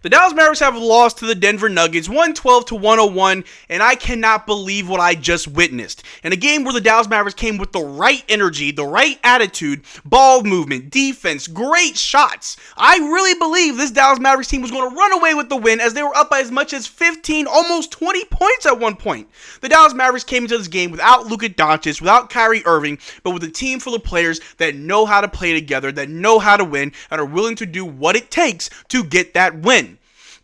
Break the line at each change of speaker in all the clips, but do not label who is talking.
The Dallas Mavericks have lost to the Denver Nuggets 112-101, and I cannot believe what I just witnessed. In a game where the Dallas Mavericks came with the right energy, the right attitude, ball movement, defense, great shots. I really believe this Dallas Mavericks team was going to run away with the win as they were up by as much as 15, almost 20 points at one point. The Dallas Mavericks came into this game without Luka Doncic, without Kyrie Irving, but with a team full of players that know how to play together, that know how to win, and are willing to do what it takes to get that win.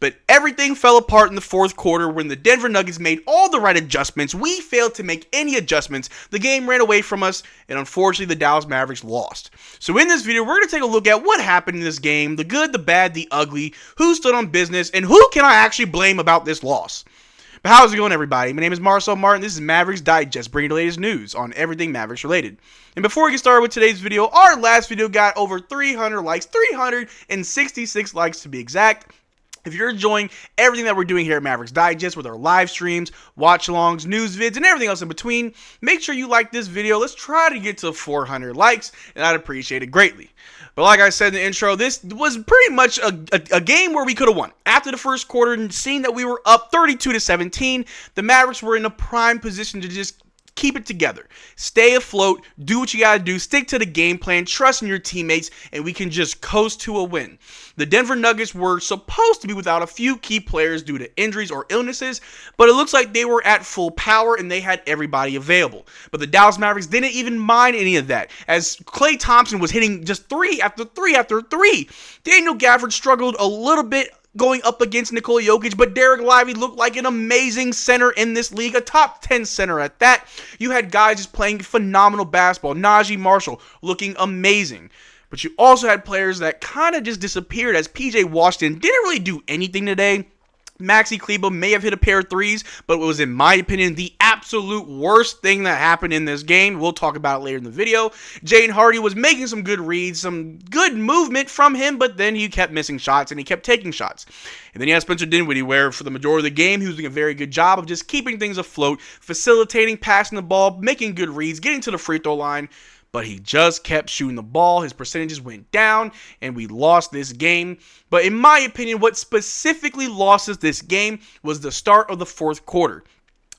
But everything fell apart in the fourth quarter when the Denver Nuggets made all the right adjustments. We failed to make any adjustments. The game ran away from us, and unfortunately, the Dallas Mavericks lost. So in this video, we're going to take a look at what happened in this game, the good, the bad, the ugly, who stood on business, and who can I actually blame about this loss. But how's it going, everybody? My name is Marcel Martin. This is Mavs Digest, bringing the latest news on everything Mavericks related. And before we get started with today's video, our last video got over 300 likes, 366 likes to be exact. If you're enjoying everything that we're doing here at Mavericks Digest with our live streams, watch-alongs, news vids, and everything else in between, make sure you like this video. Let's try to get to 400 likes, and I'd appreciate it greatly. But like I said in the intro, this was pretty much a game where we could have won. After the first quarter, and seeing that we were up 32-17, the Mavericks were in a prime position to just keep it together. Stay afloat, do what you gotta do, stick to the game plan, trust in your teammates, and we can just coast to a win. The Denver Nuggets were supposed to be without a few key players due to injuries or illnesses, but it looks like they were at full power and they had everybody available. But the Dallas Mavericks didn't even mind any of that, as Klay Thompson was hitting just three after three after three. Daniel Gafford struggled a little bit going up against Nikola Jokic, but Derrick Lively looked like an amazing center in this league, a top 10 center at that. You had guys just playing phenomenal basketball. Najee Marshall looking amazing. But you also had players that kind of just disappeared, as PJ Washington didn't really do anything today. Maxi Kleber may have hit a pair of threes, but it was, in my opinion, the absolute worst thing that happened in this game. We'll talk about it later in the video. Jaden Hardy was making some good reads, some good movement from him, but then he kept missing shots and he kept taking shots. And then you have Spencer Dinwiddie, where for the majority of the game, he was doing a very good job of just keeping things afloat, facilitating, passing the ball, making good reads, getting to the free throw line. But he just kept shooting the ball. His percentages went down, and we lost this game. But in my opinion, what specifically lost us this game was the start of the fourth quarter.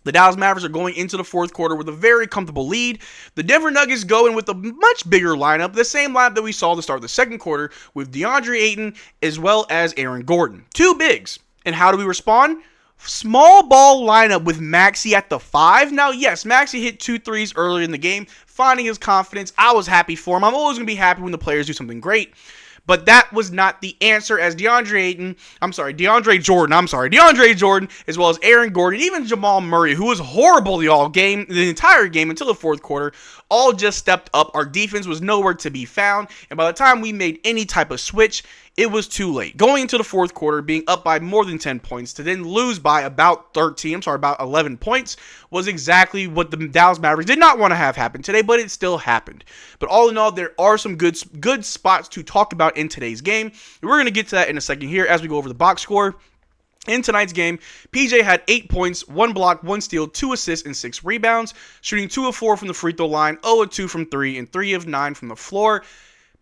The Dallas Mavericks are going into the fourth quarter with a very comfortable lead. The Denver Nuggets go in with a much bigger lineup, the same lineup that we saw at the start of the second quarter, with DeAndre Ayton as well as Aaron Gordon. Two bigs. And how do we respond? Small ball lineup with Maxi at the 5. Now, yes, Maxi hit 2 threes earlier in the game, finding his confidence. I was happy for him. I'm always going to be happy when the players do something great. But that was not the answer, as DeAndre Jordan, as well as Aaron Gordon, even Jamal Murray, who was horrible the entire game until the fourth quarter, all just stepped up. Our defense was nowhere to be found, and by the time we made any type of switch, it was too late. Going into the fourth quarter, being up by more than 10 points, to then lose by about 11 points, was exactly what the Dallas Mavericks did not want to have happen today, but it still happened. But all in all, there are some good spots to talk about in today's game. And we're going to get to that in a second here as we go over the box score. In tonight's game, PJ had 8 points, 1 block, 1 steal, 2 assists, and 6 rebounds, shooting 2 of 4 from the free throw line, 0 of 2 from 3, and 3 of 9 from the floor.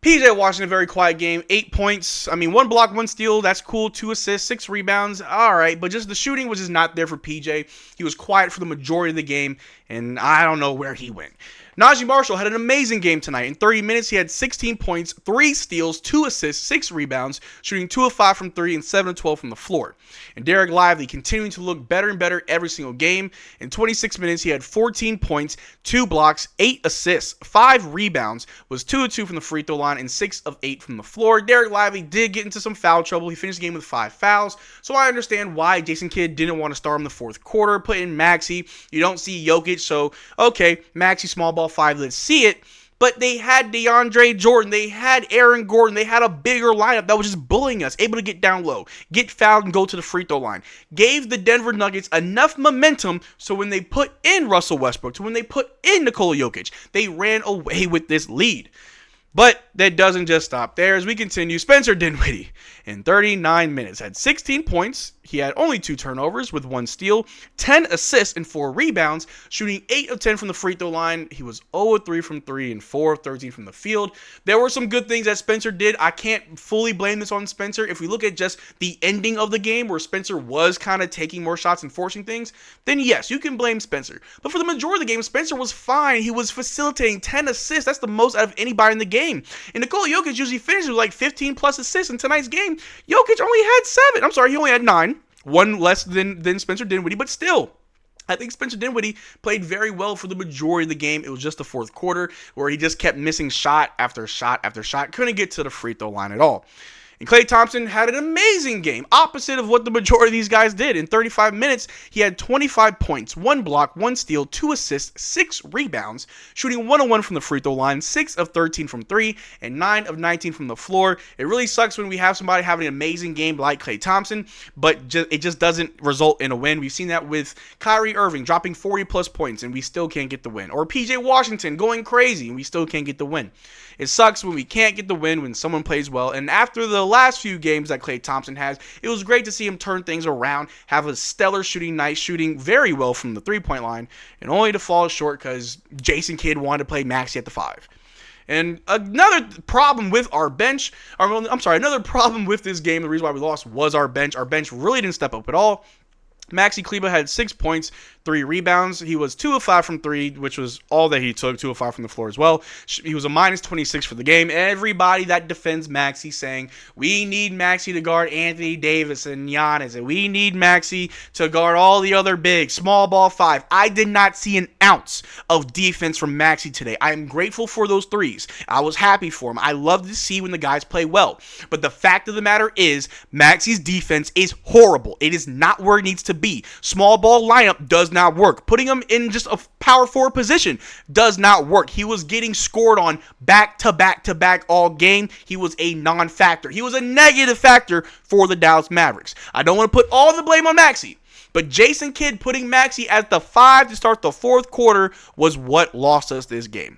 PJ Washington, a very quiet game, 8 points. 1 block, 1 steal, that's cool. 2 assists, 6 rebounds, all right. But just the shooting was just not there for PJ. He was quiet for the majority of the game, and I don't know where he went. Najee Marshall had an amazing game tonight. In 30 minutes, he had 16 points, 3 steals, 2 assists, 6 rebounds, shooting 2 of 5 from 3 and 7 of 12 from the floor. And Derrick Lively continuing to look better and better every single game. In 26 minutes, he had 14 points, 2 blocks, 8 assists, 5 rebounds, was 2 of 2 from the free throw line, and 6 of 8 from the floor. Derrick Lively did get into some foul trouble. He finished the game with 5 fouls, so I understand why Jason Kidd didn't want to start him in the fourth quarter, put in Maxi. You don't see Jokic, so okay, Maxi small ball 5, let's see it. But they had DeAndre Jordan, they had Aaron Gordon, they had a bigger lineup that was just bullying us, able to get down low, get fouled, and go to the free throw line. Gave the Denver Nuggets enough momentum so when they put in Russell Westbrook, to when they put in Nikola Jokic, they ran away with this lead. But that doesn't just stop there. As we continue, Spencer Dinwiddie in 39 minutes had 16 points. He had only 2 turnovers with 1 steal, 10 assists, and 4 rebounds, shooting 8 of 10 from the free throw line. He was 0 of 3 from 3 and 4 of 13 from the field. There were some good things that Spencer did. I can't fully blame this on Spencer. If we look at just the ending of the game where Spencer was kind of taking more shots and forcing things, then yes, you can blame Spencer. But for the majority of the game, Spencer was fine. He was facilitating 10 assists. That's the most out of anybody in the game. And Nikola Jokic usually finishes with like 15 plus assists. In tonight's game, Jokic only had 7. I'm sorry, he only had 9. One less than Spencer Dinwiddie, but still, I think Spencer Dinwiddie played very well for the majority of the game. It was just the fourth quarter where he just kept missing shot after shot after shot. Couldn't get to the free throw line at all. And Klay Thompson had an amazing game, opposite of what the majority of these guys did. In 35 minutes, he had 25 points, 1 block, 1 steal, 2 assists, 6 rebounds, shooting 1 of 1 from the free throw line, 6 of 13 from 3, and 9 of 19 from the floor. It really sucks when we have somebody having an amazing game like Klay Thompson, but it just doesn't result in a win. We've seen that with Kyrie Irving dropping 40-plus points, and we still can't get the win. Or P.J. Washington going crazy, and we still can't get the win. It sucks when we can't get the win when someone plays well. And after the last few games that Klay Thompson has, it was great to see him turn things around, have a stellar shooting night, shooting very well from the three-point line, and only to fall short because Jason Kidd wanted to play Maxey at the 5. And another problem with our bench, another problem with this game, the reason why we lost was our bench. Our bench really didn't step up at all. Maxi Kleber had 6 points, 3 rebounds. He was 2 of 5 from 3, which was all that he took, 2 of 5 from the floor as well. He was a minus 26 for the game. Everybody that defends Maxi saying, we need Maxi to guard Anthony Davis and Giannis, and we need Maxi to guard all the other bigs, small ball 5. I did not see an ounce of defense from Maxi today. I am grateful for those threes. I was happy for him. I love to see when the guys play well. But the fact of the matter is, Maxi's defense is horrible. It is not where it needs to be. Small ball lineup does not work. Putting him in just a power forward position does not work. He was getting scored on back to back to back all game. He was a non-factor. He was a negative factor for the Dallas Mavericks. I don't want to put all the blame on Maxey, but Jason Kidd putting Maxey at the 5 to start the fourth quarter was what lost us this game.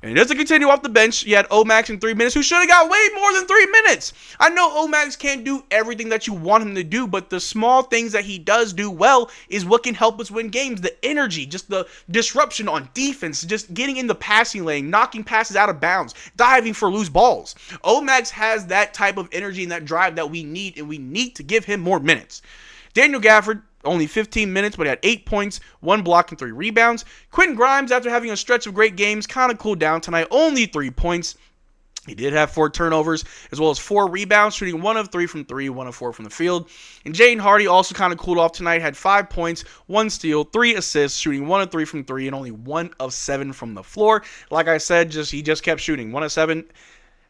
And just to continue off the bench, you had Omax in 3 minutes, who should have got way more than 3 minutes. I know Omax can't do everything that you want him to do, but the small things that he does do well is what can help us win games. The energy, just the disruption on defense, just getting in the passing lane, knocking passes out of bounds, diving for loose balls. Omax has that type of energy and that drive that we need, and we need to give him more minutes. Daniel Gafford, only 15 minutes, but he had 8 points, 1 block, and 3 rebounds. Quentin Grimes, after having a stretch of great games, kind of cooled down tonight. Only 3 points. He did have 4 turnovers, as well as 4 rebounds, shooting 1 of 3 from 3, 1 of 4 from the field. And Jaden Hardy also kind of cooled off tonight, had 5 points, 1 steal, 3 assists, shooting 1 of 3 from 3, and only 1 of 7 from the floor. Like I said, he just kept shooting. 1 of 7.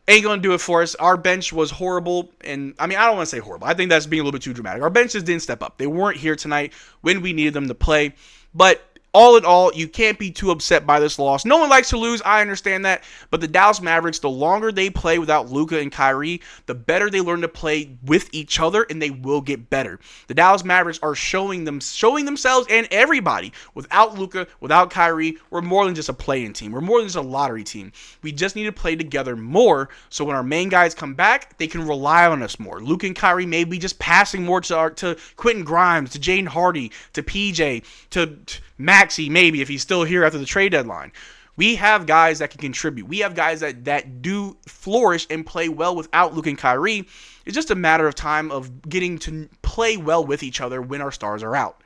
Ain't going to do it for us. Our bench was horrible, and I don't want to say horrible. I think that's being a little bit too dramatic. Our bench just didn't step up. They weren't here tonight when we needed them to play, but all in all, you can't be too upset by this loss. No one likes to lose. I understand that. But the Dallas Mavericks, the longer they play without Luka and Kyrie, the better they learn to play with each other, and they will get better. The Dallas Mavericks are showing themselves and everybody, without Luka, without Kyrie, we're more than just a play-in team. We're more than just a lottery team. We just need to play together more, so when our main guys come back, they can rely on us more. Luka and Kyrie may be just passing more to Quentin Grimes, to Jaden Hardy, to PJ, to Maxey, maybe, if he's still here after the trade deadline. We have guys that can contribute. We have guys that do flourish and play well without Luka and Kyrie. It's just a matter of time of getting to play well with each other when our stars are out.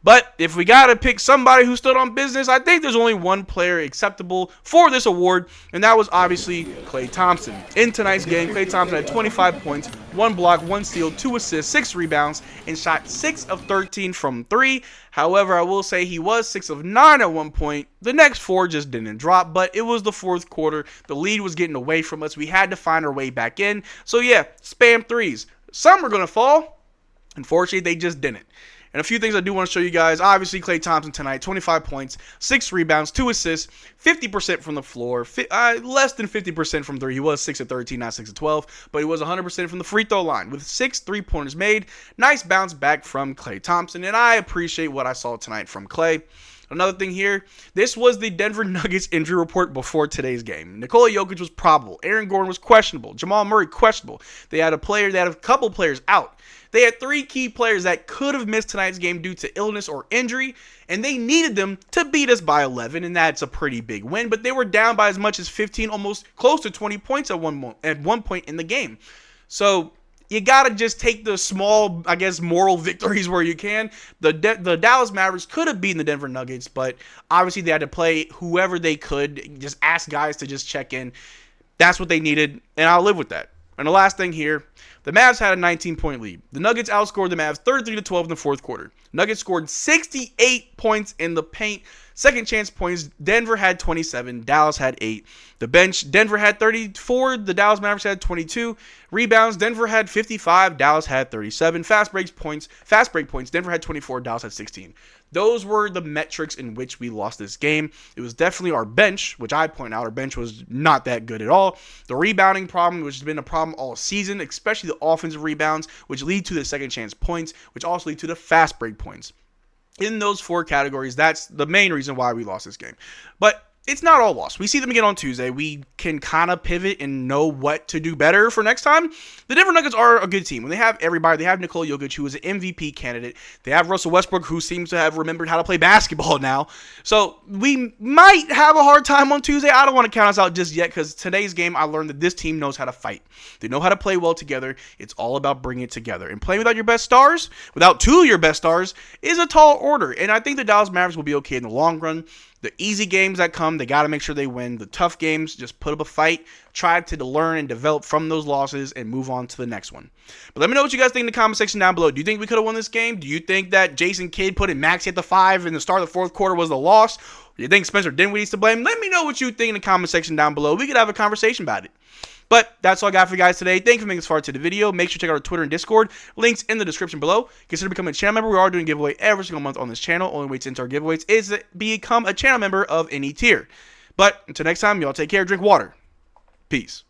But if we got to pick somebody who stood on business, I think there's only one player acceptable for this award, and that was obviously Klay Thompson. In tonight's game, Klay Thompson had 25 points, 1 block, 1 steal, 2 assists, 6 rebounds, and shot 6 of 13 from 3. However, I will say he was 6 of 9 at one point. The next 4 just didn't drop, but it was the fourth quarter. The lead was getting away from us. We had to find our way back in. So yeah, spam threes. Some are going to fall. Unfortunately, they just didn't. And a few things I do want to show you guys. Obviously, Klay Thompson tonight, 25 points, 6 rebounds, 2 assists, 50% from the floor, less than 50% from 3. He was 6 of 13, not 6 of 12, but he was 100% from the free throw line with 6 3-pointers made. Nice bounce back from Klay Thompson, and I appreciate what I saw tonight from Klay. Another thing here, this was the Denver Nuggets injury report before today's game. Nikola Jokic was probable. Aaron Gordon was questionable. Jamal Murray questionable. They had a couple players out. They had 3 key players that could have missed tonight's game due to illness or injury, and they needed them to beat us by 11, and that's a pretty big win, but they were down by as much as 15, almost close to 20 points at one point in the game. So you got to just take the small, I guess, moral victories where you can. The Dallas Mavericks could have beaten the Denver Nuggets, but obviously they had to play whoever they could, just ask guys to just check in. That's what they needed, and I'll live with that. And the last thing here, the Mavs had a 19-point lead. The Nuggets outscored the Mavs 33-12 in the fourth quarter. Nuggets scored 68 points in the paint. Second chance points, Denver had 27, Dallas had 8. The bench, Denver had 34, the Dallas Mavericks had 22. Rebounds, Denver had 55, Dallas had 37. Fast break points, Denver had 24, Dallas had 16. Those were the metrics in which we lost this game. It was definitely our bench, which I point out our bench was not that good at all. The rebounding problem, which has been a problem all season, especially the offensive rebounds, which lead to the second chance points, which also lead to the fast break points. In those 4 categories, that's the main reason why we lost this game. But it's not all lost. We see them again on Tuesday. We can kind of pivot and know what to do better for next time. The Denver Nuggets are a good team. When they have everybody, they have Nikola Jokic, who is an MVP candidate. They have Russell Westbrook, who seems to have remembered how to play basketball now. So we might have a hard time on Tuesday. I don't want to count us out just yet because today's game, I learned that this team knows how to fight. They know how to play well together. It's all about bringing it together. And playing without your best stars, without 2 of your best stars, is a tall order. And I think the Dallas Mavericks will be okay in the long run. The easy games that come, they got to make sure they win. The tough games, just put up a fight, try to learn and develop from those losses, and move on to the next one. But let me know what you guys think in the comment section down below. Do you think we could have won this game? Do you think that Jason Kidd putting Maxey at the 5 in the start of the fourth quarter was the loss? Do you think Spencer Dinwiddie's to blame? Let me know what you think in the comment section down below. We could have a conversation about it. But that's all I got for you guys today. Thank you for making this far to the video. Make sure to check out our Twitter and Discord. Links in the description below. Consider becoming a channel member. We are doing a giveaway every single month on this channel. Only way to enter our giveaways is to become a channel member of any tier. But until next time, y'all take care. Drink water. Peace.